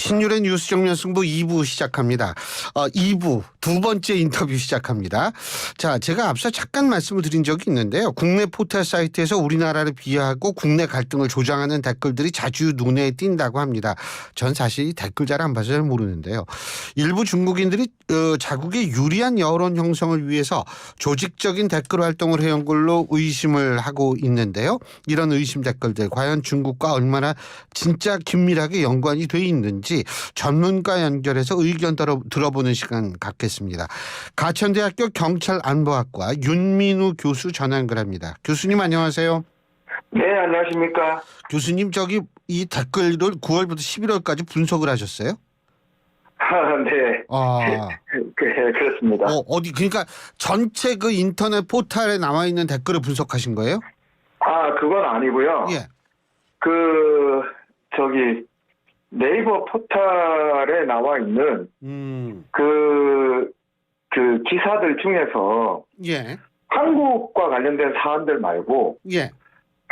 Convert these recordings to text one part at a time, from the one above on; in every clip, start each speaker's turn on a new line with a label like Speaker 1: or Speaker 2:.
Speaker 1: 신율의 뉴스 정면 승부 2부 시작합니다. 2부 두 번째 인터뷰 시작합니다. 자, 제가 앞서 잠깐 말씀을 드린 적이 있는데요. 국내 포털 사이트에서 우리나라를 비하하고 국내 갈등을 조장하는 댓글들이 자주 눈에 띈다고 합니다. 전 사실 이 댓글 잘 안 봐서 잘 모르는데요. 일부 중국인들이 자국의 유리한 여론 형성을 위해서 조직적인 댓글 활동을 해온 걸로 의심을 하고 있는데요. 이런 의심 댓글들 과연 중국과 얼마나 진짜 긴밀하게 연관이 돼 있는지 전문가 연결해서 의견 들어보는 시간 갖겠습니다. 가천대학교 경찰안보학과 윤민우 교수 전화 연결합니다. 교수님 안녕하세요.
Speaker 2: 네, 안녕하십니까.
Speaker 1: 교수님 저기 이 댓글을 9월부터 11월까지 분석을 하셨어요?
Speaker 2: 네. 그렇습니다.
Speaker 1: 어디 그러니까 전체 그 인터넷 포털에 남아 있는 댓글을 분석하신 거예요?
Speaker 2: 그건 아니고요.
Speaker 1: 예.
Speaker 2: 네이버 포털에 나와 있는 그 기사들 중에서
Speaker 1: 예.
Speaker 2: 한국과 관련된 사안들 말고
Speaker 1: 예.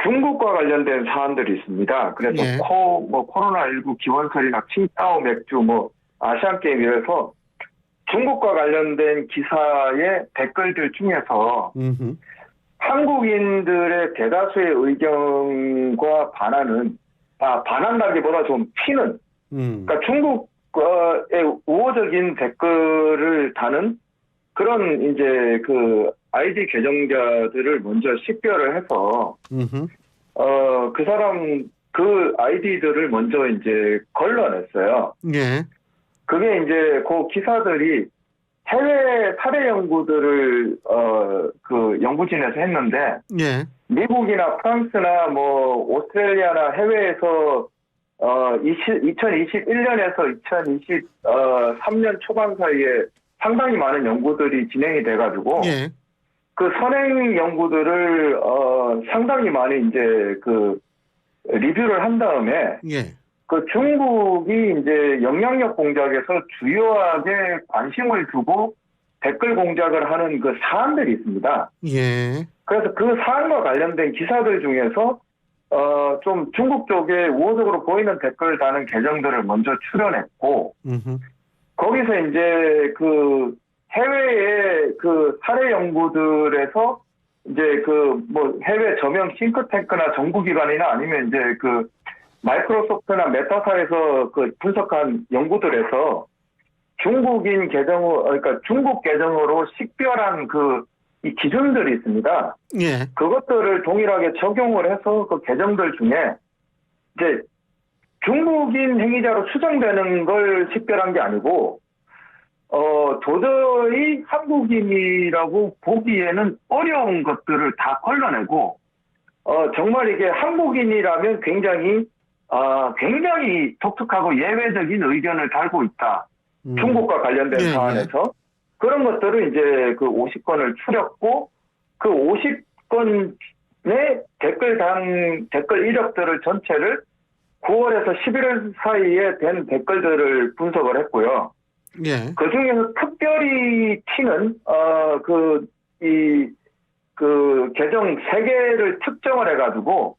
Speaker 2: 중국과 관련된 사안들이 있습니다. 그래서
Speaker 1: 예.
Speaker 2: 코로나19 기원설이나 칭따오 맥주 아시안 게임 이래서 중국과 관련된 기사의 댓글들 중에서 한국인들의 대다수의 의견과 반한다기보다 좀 튀는, 그러니까 중국의 우호적인 댓글을 다는 그런 이제 그 아이디 계정자들을 먼저 식별을 해서 그 아이디들을 먼저 이제 걸러냈어요.
Speaker 1: 예.
Speaker 2: 그게 이제 그 기사들이 해외 사례 연구들을 그 연구진에서 했는데
Speaker 1: 예.
Speaker 2: 미국이나 프랑스나 오스트레일리아나 해외에서 2021년에서 2023년 초반 사이에 상당히 많은 연구들이 진행이 돼가지고
Speaker 1: 예.
Speaker 2: 그 선행 연구들을 상당히 많이 이제 그 리뷰를 한 다음에
Speaker 1: 예.
Speaker 2: 그 중국이 이제 영향력 공작에서 주요하게 관심을 두고 댓글 공작을 하는 그 사안들이 있습니다.
Speaker 1: 예.
Speaker 2: 그래서 그 사안과 관련된 기사들 중에서 좀 중국 쪽에 우호적으로 보이는 댓글 다는 계정들을 먼저 추려냈고 거기서 이제 그 해외의 그 사례 연구들에서 이제 해외 저명 싱크탱크나 정부기관이나 아니면 이제 그 마이크로소프트나 메타사에서 그 분석한 연구들에서 중국인 그러니까 중국 계정으로 식별한 이 기준들이 있습니다.
Speaker 1: 예.
Speaker 2: 그것들을 동일하게 적용을 해서 그 계정들 중에 이제 중국인 행위자로 추정되는 걸 식별한 게 아니고 도저히 한국인이라고 보기에는 어려운 것들을 다 걸러내고 정말 이게 한국인이라면 굉장히 독특하고 예외적인 의견을 달고 있다. 중국과 관련된 사안에서. 그런 것들을 이제 그 50건을 추렸고, 그 50건의 댓글 이력들을 전체를 9월에서 11월 사이에 된 댓글들을 분석을 했고요.
Speaker 1: 예.
Speaker 2: 그 중에서 특별히 튀는, 계정 3개를 특정을 해가지고,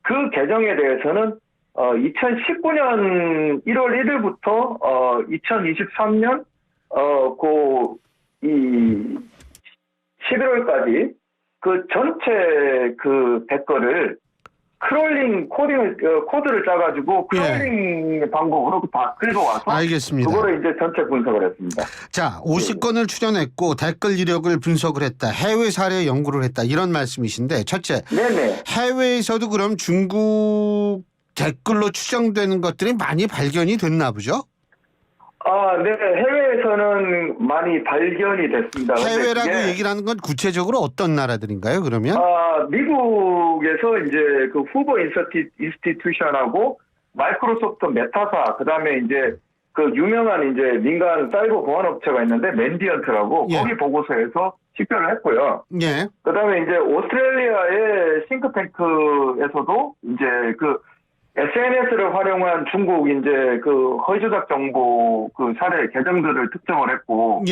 Speaker 2: 그 계정에 대해서는 2019년 1월 1일부터 2023년 11월까지 그 전체 그 댓글을 크롤링 코드를 짜가지고 크롤링 방법으로 다 긁어와서
Speaker 1: 알겠습니다.
Speaker 2: 그거를 이제 전체 분석을 했습니다.
Speaker 1: 자, 50건을 추려냈고 댓글 이력을 분석을 했다. 해외 사례 연구를 했다. 이런 말씀이신데 첫째,
Speaker 2: 네네.
Speaker 1: 해외에서도 그럼 중국 댓글로 추정되는 것들이 많이 발견이 됐나 보죠?
Speaker 2: 네. 해외에서는 많이 발견이 됐습니다.
Speaker 1: 해외라고 얘기를 하는 건 구체적으로 어떤 나라들인가요, 그러면?
Speaker 2: 미국에서 이제 그 후보 인스티튜션하고 마이크로소프트 메타사, 그 다음에 이제 그 유명한 이제 민간 사이버 보안 업체가 있는데 맨디언트라고 거기 보고서에서 식별을 했고요.
Speaker 1: 예.
Speaker 2: 그 다음에 이제 오스트레일리아의 싱크탱크에서도 이제 그 SNS를 활용한 중국 이제 그 허위조작 정보 그 사례 계정들을 특정을 했고,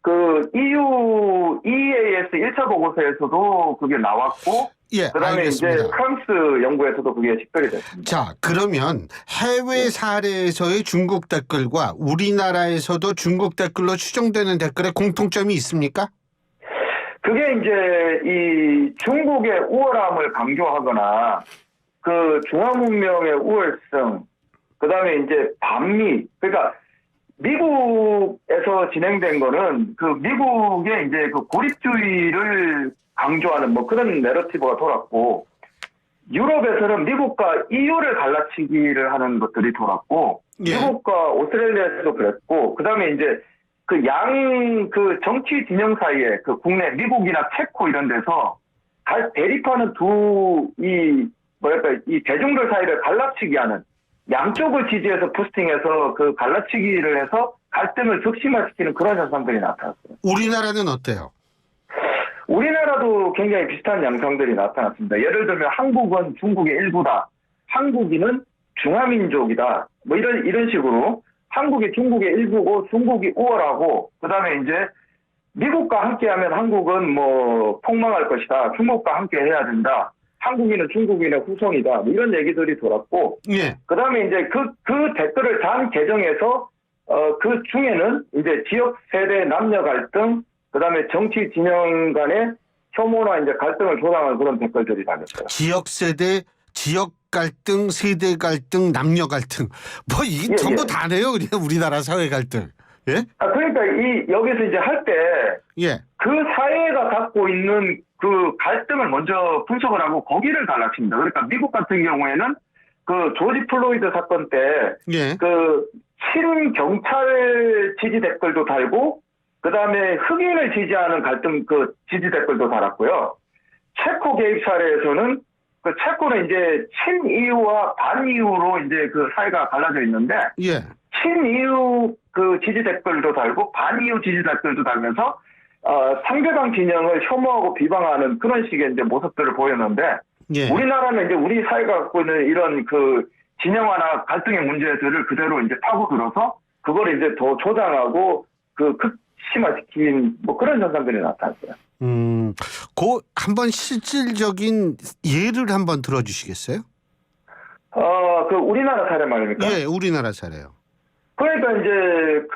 Speaker 2: 그 EU EEAS 1차 보고서에서도 그게 나왔고,
Speaker 1: 예,
Speaker 2: 그다음에
Speaker 1: 알겠습니다.
Speaker 2: 이제 프랑스 연구에서도 그게 식별이 됐습니다.
Speaker 1: 자, 그러면 해외 사례에서의 중국 댓글과 우리나라에서도 중국 댓글로 추정되는 댓글에 공통점이 있습니까?
Speaker 2: 그게 이제 이 중국의 우월함을 강조하거나 그 중화문명의 우월성, 그다음에 이제 반미, 그러니까 미국에서 진행된 거는 그 미국의 이제 그 고립주의를 강조하는 뭐 그런 내러티브가 돌았고, 유럽에서는 미국과 EU를 갈라치기를 하는 것들이 돌았고,
Speaker 1: 예.
Speaker 2: 미국과 오스트레일리아에서도 그랬고, 그다음에 이제 그 그 정치 진영 사이에 그 국내 미국이나 체코 이런 데서 대립하는 이 대중들 사이를 갈라치기 하는, 양쪽을 지지해서 부스팅해서 그 갈라치기를 해서 갈등을 극심화시키는 그런 현상들이 나타났어요.
Speaker 1: 우리나라는 어때요?
Speaker 2: 우리나라도 굉장히 비슷한 양상들이 나타났습니다. 예를 들면 한국은 중국의 일부다, 한국인은 중화민족이다, 뭐 이런 식으로 한국이 중국의 일부고 중국이 우월하고, 그다음에 이제 미국과 함께하면 한국은 뭐 폭망할 것이다, 중국과 함께 해야 된다, 한국인은 중국인의 후손이다, 뭐 이런 얘기들이 돌았고,
Speaker 1: 예.
Speaker 2: 그다음에 이제 그 댓글을 단 계정에서 그 중에는 이제 지역 세대 남녀 갈등, 그다음에 정치 진영 간의 혐오나 이제 갈등을 조장하는 그런 댓글들이 달렸어요.
Speaker 1: 지역 세대, 지역 갈등, 세대 갈등, 남녀 갈등. 뭐 이게
Speaker 2: 예,
Speaker 1: 전부
Speaker 2: 예.
Speaker 1: 다네요. 우리나라 사회 갈등. 예?
Speaker 2: 그러니까 여기서 이제 할 때
Speaker 1: 예.
Speaker 2: 그 사회가 갖고 있는 그 갈등을 먼저 분석을 하고 거기를 갈라칩니다. 그러니까 미국 같은 경우에는 그 조지 플로이드 사건 때
Speaker 1: 예.
Speaker 2: 그 친경찰 지지 댓글도 달고, 그다음에 흑인을 지지하는 갈등 그 지지 댓글도 달았고요. 체코 개입 사례에서는 그 체코는 이제 친이유와 반이유로 이제 그 사회가 갈라져 있는데,
Speaker 1: 예.
Speaker 2: 친이유 그 지지 댓글도 달고 반이유 지지 댓글도 달면서 상대방 진영을 혐오하고 비방하는 그런 식의 이제 모습들을 보였는데,
Speaker 1: 예.
Speaker 2: 우리나라는 이제 우리 사회가 갖고 있는 이런 그 진영화나 갈등의 문제들을 그대로 이제 파고들어서 그걸 이제 더 조장하고 그 극심화시킨 뭐 그런 현상들이 나타났어요.
Speaker 1: 그 한번 실질적인 예를 한번 들어주시겠어요?
Speaker 2: 그 우리나라 사례 말입니까?
Speaker 1: 예, 우리나라 사례요.
Speaker 2: 그러니까 이제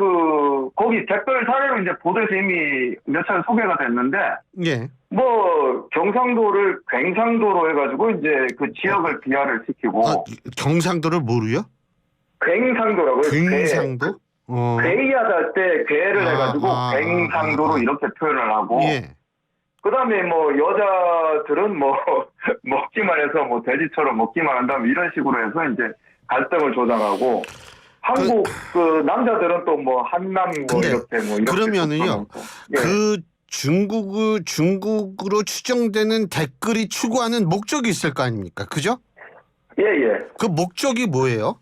Speaker 2: 거기 댓글 사례로 이제 보도에서 이미 몇 차례 소개가 됐는데,
Speaker 1: 예.
Speaker 2: 뭐 경상도를 괭상도로 해가지고 이제 그 지역을 비하를 시키고,
Speaker 1: 경상도를 뭐로요?
Speaker 2: 괭상도라고요.
Speaker 1: 괭상도?
Speaker 2: 괴이하다 할 때 괴를 해가지고 괭상도로 이렇게 표현을 하고,
Speaker 1: 예.
Speaker 2: 그다음에 뭐 여자들은 뭐 먹기만 해서 뭐 돼지처럼 먹기만 한다면 이런 식으로 해서 이제 갈등을 조장하고, 한국 그 남자들은 또 뭐 한남 뭐 이렇게 뭐 이렇게
Speaker 1: 그러면은요.
Speaker 2: 예.
Speaker 1: 그 중국으로 추정되는 댓글이 추구하는 목적이 있을 거 아닙니까? 그죠?
Speaker 2: 예.
Speaker 1: 그 목적이 뭐예요?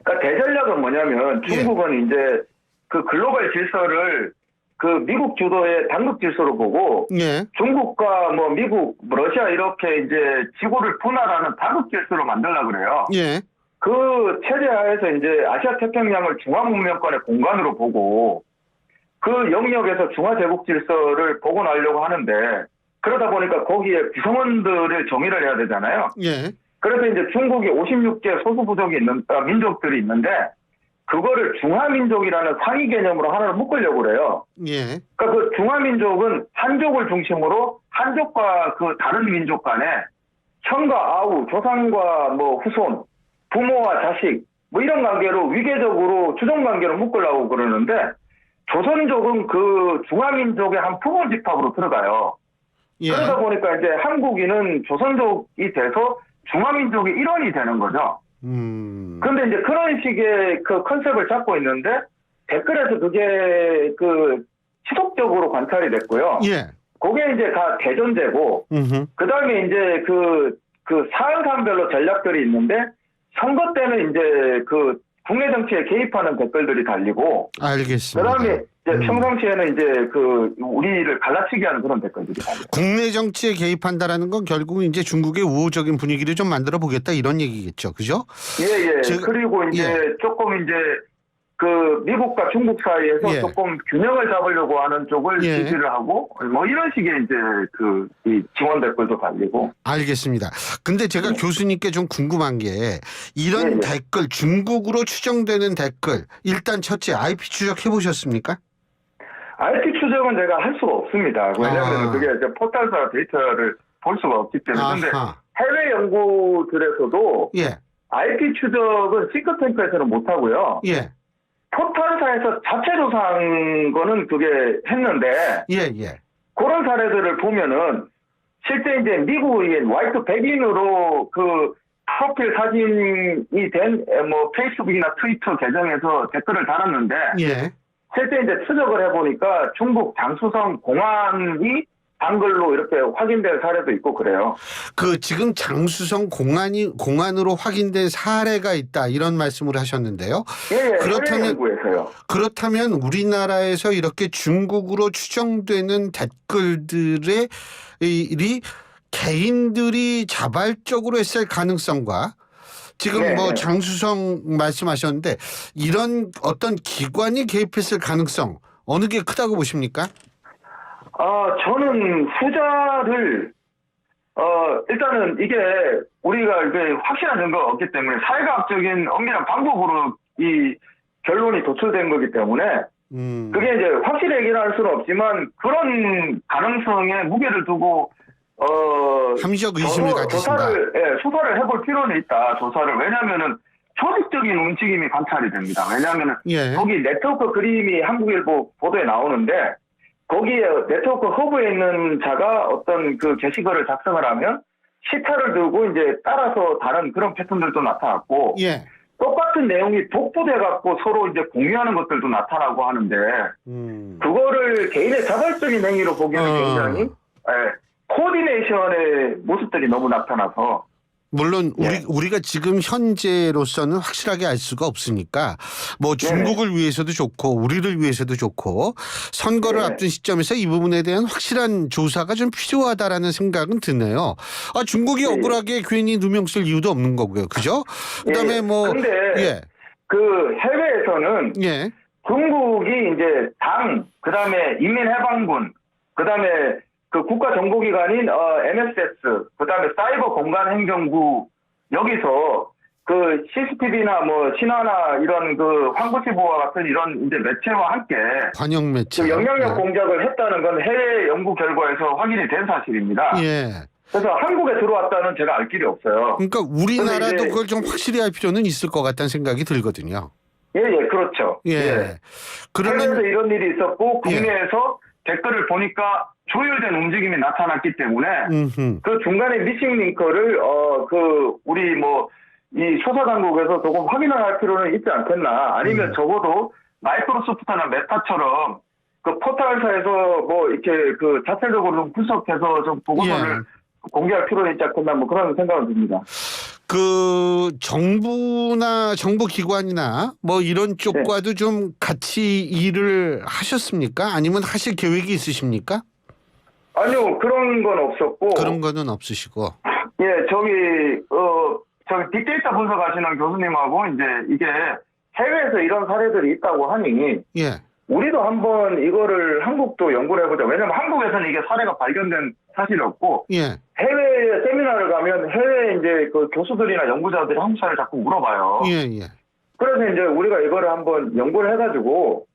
Speaker 2: 그러니까 대전략은 뭐냐면 중국은 이제 그 글로벌 질서를 그 미국 주도의 단극 질서로 보고,
Speaker 1: 예.
Speaker 2: 중국과 뭐 미국, 러시아 이렇게 이제 지구를 분할하는 다극 질서로 만들려고 그래요.
Speaker 1: 예.
Speaker 2: 그 체제 하에서 이제 아시아 태평양을 중화문명권의 공간으로 보고 그 영역에서 중화제국 질서를 복원하려고 하는데, 그러다 보니까 거기에 구성원들을 정의를 해야 되잖아요.
Speaker 1: 예.
Speaker 2: 그래서 이제 중국이 56개 소수 부족이 민족들이 있는데, 그거를 중화민족이라는 상위 개념으로 하나를 묶으려고 그래요.
Speaker 1: 예.
Speaker 2: 그러니까 그 중화민족은 한족을 중심으로 한족과 그 다른 민족 간에 형과 아우, 조상과 뭐 후손, 부모와 자식 뭐 이런 관계로 위계적으로 주종 관계로 묶으려고 그러는데, 조선족은 그 중화민족의 한 부모 집합으로 들어가요.
Speaker 1: 예.
Speaker 2: 그러다 보니까 이제 한국인은 조선족이 돼서 중화민족의 일원이 되는 거죠. 그런데 이제 그런 식의 그 컨셉을 잡고 있는데, 댓글에서 그게 그 지속적으로 관찰이 됐고요.
Speaker 1: 예.
Speaker 2: 그게 이제 다 대전제고, 그 다음에 이제 그 사안사안별로 전략들이 있는데, 선거 때는 이제 그 국내 정치에 개입하는 댓글들이 달리고,
Speaker 1: 알겠습니다.
Speaker 2: 그 다음에 이제 평상시에는 이제 그 우리를 갈라치게 하는 그런 댓글들이 달려요.
Speaker 1: 국내 정치에 개입한다라는 건 결국 이제 중국의 우호적인 분위기를 좀 만들어 보겠다 이런 얘기겠죠, 그죠?
Speaker 2: 예.
Speaker 1: 즉,
Speaker 2: 그리고 이제 조금 이제 그 미국과 중국 사이에서
Speaker 1: 예.
Speaker 2: 조금 균형을 잡으려고 하는 쪽을
Speaker 1: 예.
Speaker 2: 지지를 하고 뭐 이런 식의 이제 이 지원 댓글도 달리고.
Speaker 1: 알겠습니다. 근데 제가 교수님께 좀 궁금한 게 이런
Speaker 2: 예.
Speaker 1: 댓글, 중국으로 추정되는 댓글, 일단 첫째 IP 추적 해보셨습니까?
Speaker 2: IP 추적은 제가 할 수가 없습니다. 왜냐하면
Speaker 1: 아.
Speaker 2: 그게 이제 포털사 데이터를 볼 수가 없기 때문에. 근데
Speaker 1: 아하.
Speaker 2: 해외 연구들에서도
Speaker 1: 예.
Speaker 2: IP 추적은 싱크탱크에서는 못하고요.
Speaker 1: 예.
Speaker 2: 포털사에서 자체 조사한 거는 그게 했는데
Speaker 1: 예. 예.
Speaker 2: 그런 사례들을 보면은 실제 이제 미국인 화이트 백인으로 그 프로필 사진이 된 뭐 페이스북이나 트위터 계정에서 댓글을 달았는데
Speaker 1: 예.
Speaker 2: 실제 이제 추적을 해보니까 중국 장수성 공안이 한글로 이렇게 확인된 사례도 있고 그래요.
Speaker 1: 그 지금 장수성 공안으로 확인된 사례가 있다 이런 말씀을 하셨는데요.
Speaker 2: 예,
Speaker 1: 그렇다면-
Speaker 2: 해외 연구에서요.
Speaker 1: 그렇다면 우리나라에서 이렇게 중국으로 추정되는 댓글들의 이 개인들이 자발적으로 했을 가능성과 지금
Speaker 2: 네,
Speaker 1: 뭐
Speaker 2: 네.
Speaker 1: 장수성 말씀하셨는데 이런 어떤 기관이 개입했을 가능성 어느 게 크다고 보십니까?
Speaker 2: 저는 후자를 일단은 이게 우리가 이게 확실한 증거가 없기 때문에 사회과학적인 엄밀한 방법으로 이 결론이 도출된 거기 때문에 그게 이제 확실히 얘기를 할 수는 없지만 그런 가능성에 무게를 두고
Speaker 1: 합리적 의심을 가지신다.
Speaker 2: 수사를 해볼 필요는 있다. 조사를. 왜냐하면은 조직적인 움직임이 관찰이 됩니다. 왜냐하면은
Speaker 1: 예.
Speaker 2: 거기 네트워크 그림이 한국일보 보도에 나오는데 거기에 네트워크 허브에 있는 자가 어떤 그 게시글을 작성을 하면 시타를 들고 이제 따라서 다른 그런 패턴들도 나타났고
Speaker 1: 예.
Speaker 2: 똑같은 내용이 독보돼 갖고 서로 이제 공유하는 것들도 나타나고 하는데 그거를 개인의 자발적인 행위로 보기에는 굉장히 코디네이션의 모습들이 너무 나타나서
Speaker 1: 물론
Speaker 2: 네.
Speaker 1: 우리가 지금 현재로서는 확실하게 알 수가 없으니까 뭐 중국을 위해서도 좋고 우리를 위해서도 좋고 선거를
Speaker 2: 네.
Speaker 1: 앞둔 시점에서 이 부분에 대한 확실한 조사가 좀 필요하다라는 생각은 드네요. 중국이
Speaker 2: 네.
Speaker 1: 억울하게 괜히 누명 쓸 이유도 없는 거고요. 그죠? 그다음에 뭐
Speaker 2: 근데
Speaker 1: 예.
Speaker 2: 그 해외에서는
Speaker 1: 예.
Speaker 2: 중국이 이제 당, 그다음에 인민해방군, 그다음에 그 국가정보기관인 MSS, 그다음에 사이버 공간행정부 여기서 그 CCTV나 뭐 신화나 이런 그 황구시보와 같은 이런 이제 매체와 함께
Speaker 1: 관영 매체.
Speaker 2: 그 영향력
Speaker 1: 예.
Speaker 2: 공작을 했다는 건 해외 연구 결과에서 확인이 된 사실입니다.
Speaker 1: 예.
Speaker 2: 그래서 한국에 들어왔다는 제가 알 길이 없어요.
Speaker 1: 그러니까 우리나라도
Speaker 2: 근데 이제-
Speaker 1: 그걸 좀 확실히 할 필요는 있을 것 같다는 생각이 들거든요.
Speaker 2: 예, 그렇죠.
Speaker 1: 예. 그러면
Speaker 2: 해외에서 이런 일이 있었고
Speaker 1: 예.
Speaker 2: 국내에서 댓글을 보니까 조율된 움직임이 나타났기 때문에 그 중간에 미싱 링크를 그 우리 뭐 이 수사 당국에서 조금 확인을 할 필요는 있지 않겠나. 아니면 적어도 마이크로소프트나 메타처럼 그 포털사에서 뭐 이렇게 그 자체적으로 좀 분석해서 좀 보고서를 공개할 필요는 있지 않겠나 뭐 그런 생각은 듭니다.
Speaker 1: 그 정부나 정부기관이나 뭐 이런 쪽과도 좀 같이 일을 하셨습니까? 아니면 하실 계획이 있으십니까?
Speaker 2: 아니요, 그런 건 없었고.
Speaker 1: 그런 거는 없으시고.
Speaker 2: 예, 저기 빅데이터 분석하시는 교수님하고 이제 이게 해외에서 이런 사례들이 있다고 하니
Speaker 1: 예.
Speaker 2: 우리도 한번 이거를 한국도 연구를 해보자. 왜냐면 한국에서는 이게 사례가 발견된 사실이 없고
Speaker 1: 예.
Speaker 2: 해외 세미나를 가면 해외 이제 그 교수들이나 연구자들이 한국 사례를 자꾸 물어봐요.
Speaker 1: 예. 예.
Speaker 2: 그래서 이제 우리가 이거를 한번 연구를 해가지고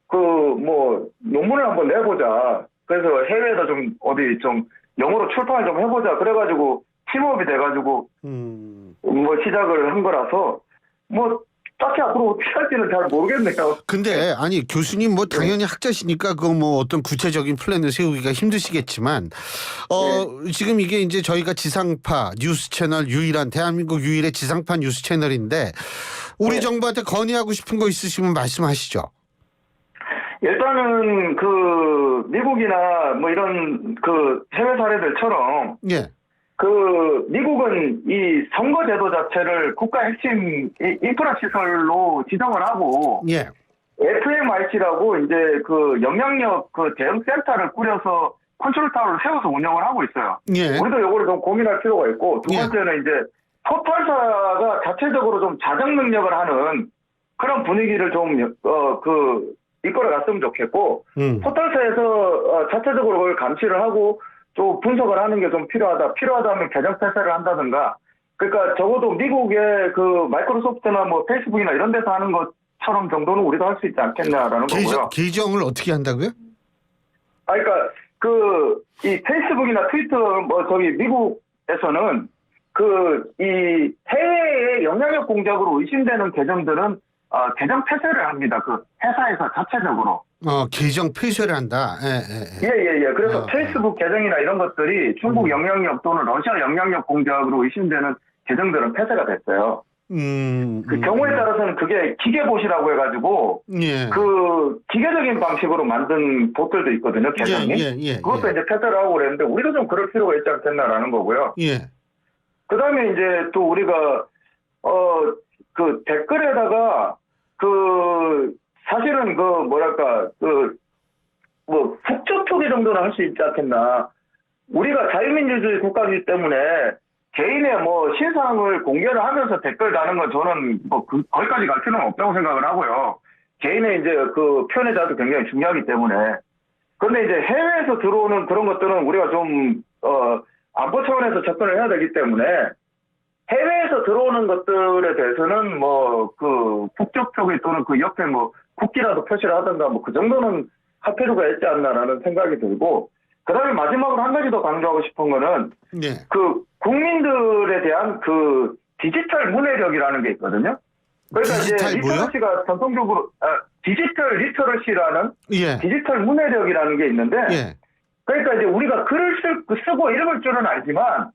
Speaker 2: 그 뭐 논문을 한번 내보자. 그래서 해외에다 좀 어디 좀 영어로 출판을 좀 해보자. 그래가지고 팀업이 돼가지고 뭐 시작을 한 거라서 뭐 딱히 앞으로 어떻게 할지는 잘 모르겠네요.
Speaker 1: 근데 아니 교수님 뭐 당연히 학자시니까 그 뭐 어떤 구체적인 플랜을 세우기가 힘드시겠지만 지금 이게 이제 저희가 지상파 뉴스 채널 대한민국 유일의 지상파 뉴스 채널인데 우리 정부한테 건의하고 싶은 거 있으시면 말씀하시죠.
Speaker 2: 일단은 그 미국이나 뭐 이런 그 해외 사례들처럼
Speaker 1: 예.
Speaker 2: 그 미국은 이 선거제도 자체를 국가 핵심 인프라 시설로 지정을 하고
Speaker 1: 예.
Speaker 2: FMIC라고 이제 그 영향력 그 대응 센터를 꾸려서 컨트롤 타워를 세워서 운영을 하고 있어요.
Speaker 1: 예.
Speaker 2: 우리도 이거를 좀 고민할 필요가 있고 두 번째는 이제 포털사가 자체적으로 좀 자정 능력을 하는 그런 분위기를 좀 이끌어 갔으면 좋겠고 포털사에서 자체적으로 그걸 감시를 하고 좀 분석을 하는 게 좀 필요하다면 계정 폐쇄를 한다든가. 그러니까 적어도 미국의 그 마이크로소프트나 뭐 페이스북이나 이런 데서 하는 것처럼 정도는 우리도 할 수 있지 않겠냐라는 거고요.
Speaker 1: 계정을 어떻게 한다고요?
Speaker 2: 그러니까 이 페이스북이나 트위터 미국에서는 이 해외의 영향력 공작으로 의심되는 계정들은 계정 폐쇄를 합니다. 그 회사에서 자체적으로.
Speaker 1: 계정 폐쇄를 한다.
Speaker 2: 예. 그래서 페이스북 계정이나 이런 것들이 중국 영향력 또는 러시아 영향력 공작으로 의심되는 계정들은 폐쇄가 됐어요. 그 경우에 따라서는 그게 기계봇이라고 해가지고 그 기계적인 방식으로 만든 봇들도 있거든요, 계정이. 그것도 이제 폐쇄를 하고 그랬는데 우리도 좀 그럴 필요가 있지 않겠나라는 거고요. 그다음에 이제 또 우리가 그 댓글에다가 사실은 북쪽 표기 정도는 할 수 있지 않겠나. 우리가 자유민주주의 국가이기 때문에 개인의 신상을 공개를 하면서 댓글 다는 건 저는 거기까지 갈 필요는 없다고 생각을 하고요. 개인의 이제 그 표현의 자유도 굉장히 중요하기 때문에. 그런데 이제 해외에서 들어오는 그런 것들은 우리가 좀 안보 차원에서 접근을 해야 되기 때문에 해외에서 들어오는 것들에 대해서는 북쪽 표기 또는 그 옆에 국기라도 표시를 하든가 그 정도는 할 필요가 있지 않나라는 생각이 들고, 그다음에 마지막으로 한 가지 더 강조하고 싶은 거는 그 국민들에 대한 그 디지털 문해력이라는 게 있거든요. 그러니까
Speaker 1: 디지털
Speaker 2: 이제 리터러시가 전통적으로 디지털 리터러시라는 디지털 문해력이라는 게 있는데 그러니까 이제 우리가 글을 쓰고 읽을 줄은 알지만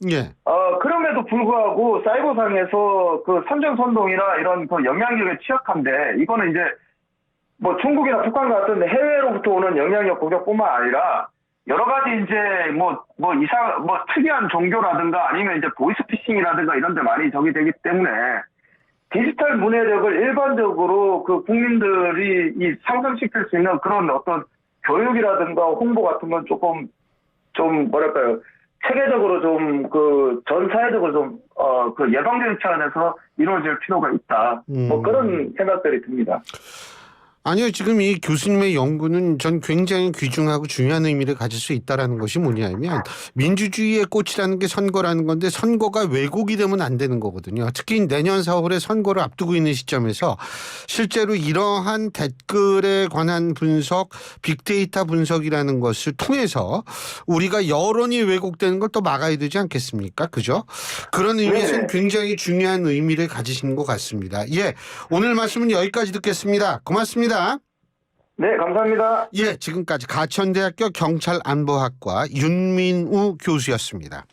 Speaker 2: 그럼에도 불구하고 사이버상에서 그 선전선동이나 이런 그 영향력에 취약한데, 이거는 이제 중국이나 북한 같은 해외로부터 오는 영향력 공격뿐만 아니라 여러 가지 이제 특이한 종교라든가 아니면 이제 보이스피싱이라든가 이런 데 많이 적이 되기 때문에 디지털 문해력을 일반적으로 그 국민들이 상승시킬 수 있는 그런 어떤 교육이라든가 홍보 같은 건 조금 체계적으로 전 사회적으로 좀 예방적인 차원에서 이루어질 필요가 있다. 그런 생각들이 듭니다.
Speaker 1: 아니요, 지금 이 교수님의 연구는 전 굉장히 귀중하고 중요한 의미를 가질 수 있다라는 것이 뭐냐면, 민주주의의 꽃이라는 게 선거라는 건데 선거가 왜곡이 되면 안 되는 거거든요. 특히 내년 4월에 선거를 앞두고 있는 시점에서 실제로 이러한 댓글에 관한 분석, 빅데이터 분석이라는 것을 통해서 우리가 여론이 왜곡되는 걸 또 막아야 되지 않겠습니까? 그죠? 그런 의미에서는 굉장히 중요한 의미를 가지신 것 같습니다. 오늘 말씀은 여기까지 듣겠습니다. 고맙습니다.
Speaker 2: 네, 감사합니다.
Speaker 1: 지금까지 가천대학교 경찰안보학과 윤민우 교수였습니다.